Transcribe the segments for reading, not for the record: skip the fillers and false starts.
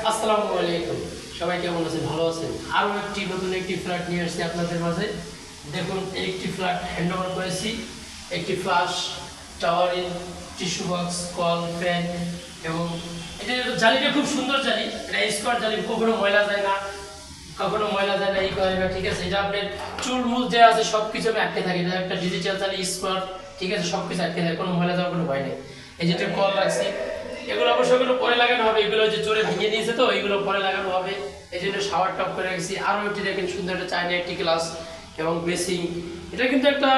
আসসালামু আলাইকুম। সবাই কেমন আছেন? ভালো আছেন? আরও নতুন একটি ফ্ল্যাট নিয়ে আসছি আপনাদের মাঝে। দেখুন, একটি ফ্ল্যাট হ্যান্ডওভার করেছি। একটি ফ্লাশ, টাওয়ারিং, টিস্যু বক্স, কল, ফ্যান এবং এটা জালিটা খুব সুন্দর জালি। এটা স্কোয়ার জালি, কখনো ময়লা যায় না, ই করে না। ঠিক আছে, এটা আপনার চুলমুল যে আছে সব কিছু আমি আটকে থাকি। এটা একটা ডিজিটাল জালি, স্কোয়ার, ঠিক আছে, সব কিছু আটকে থাকে, কোনো ময়লা যাওয়ার কোনো ভয় নেই। এই যেটা কল রাখছি, এগুলো অবশ্যই এগুলো পরে লাগানো হবে। এগুলো যে চোরে ভেঙে দিয়েছে তো এইগুলো পরে লাগানো হবে। এই জন্য শাওয়ার টপ করে রাখছি। আরও একটি দেখেন সুন্দর একটা চাইনা একটি গ্লাস এবং বেসিং। এটা কিন্তু একটা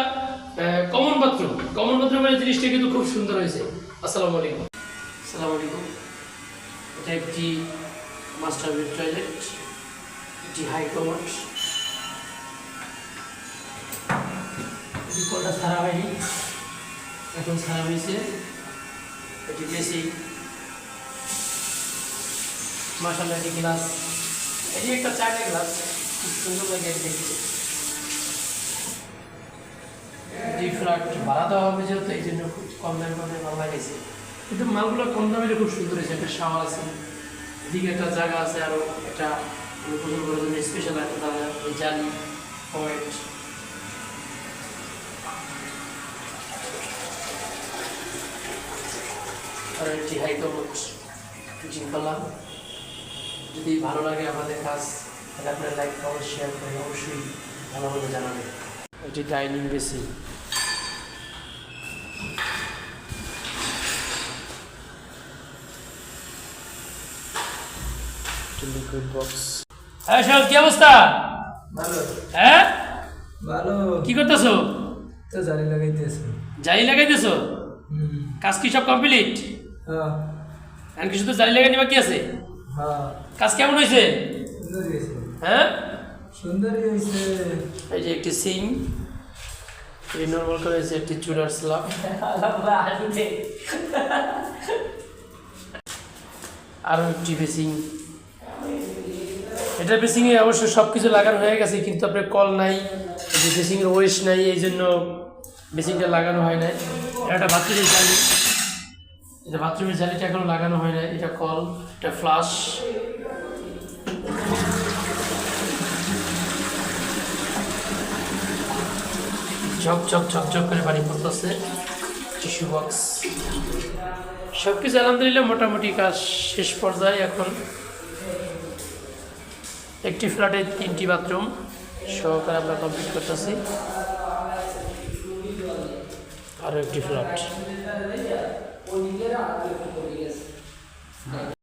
কমন বাথরুমের জিনিসটা কিন্তু খুব সুন্দর হয়েছে। আসসালামু আলাইকুম। এটা একটি মাস্টার বেড টয়লেট, একটি হাই কমোড। কলটা সারা হয়নি, এখন সারা হয়েছে। এটি বেসিং, মাশাআল্লাহ। এটি গ্লাস, এটি একটা চায়না গ্লাস, খুব সুন্দর লাগে দেখতে। এই ফ্ল্যাট ভাড়া দেওয়া হবে যেহেতু, এই জন্য খুব কম দামে ভালো লাগেছে। কিন্তু মালগুলো কম দামে খুব সুন্দর হয়েছে। একটা শাওয়ার আছে, এদিকে একটা জায়গা আছে, আরও একটা গোসল করার জন্য স্পেশাল একটা জায়গা, জালি, পয়েন্ট। আর একটি হাই কমোড ফিটিং করলাম। যদি ভালো লাগে আমাদের কাজ, তাহলে আপনার লাইক, কমেন্ট, শেয়ার করে অবশ্যই ভালোভাবে জানাবেন। এটি ডাইনিং বেসিন, লিকুইড বক্স। হ্যাঁ সব কি অবস্থা? ভালো। হ্যাঁ ভালো। কি করতেছো? তো জালি লাগাইতেছি। জালি লাগাইতেছো? কাজ কি সব কমপ্লিট? হ্যাঁ। এখন কিছু তো জালি লাগাই বাকি আছে। হ্যাঁ। কাজ কেমন হয়েছে? সুন্দরই হয়েছে। হ্যাঁ, সুন্দরই হয়েছে। এই যে একটি সিং, এটি নর্মাল করে হয়েছে, একটি চুলার স্ল্যাব, আরও একটি বেসিং। এটা বেসিংয়ে অবশ্য সব কিছু লাগানো হয়ে গেছে, কিন্তু আপনার কল নাই, এই যে বেসিংয়ের ওয়েস্ট নাই, এই জন্য বেসিংটা লাগানো হয় নাই। এটা বাথরুমের জালি, এটা বাথরুমের জালিটা এখনো লাগানো হয় নাই। এটা কল, এটা ফ্লাশ। ঝকঝক করে পানি পড়তেছে। টিস্যু বক্স, সব কিছু আলহামদুলিল্লাহ মোটামুটি কাজ শেষ পর্যায়ে। এখন একটি ফ্ল্যাটে 3টি বাথরুম সহকারে আমরা কমপ্লিট করতেছি। আরও একটি ফ্ল্যাট।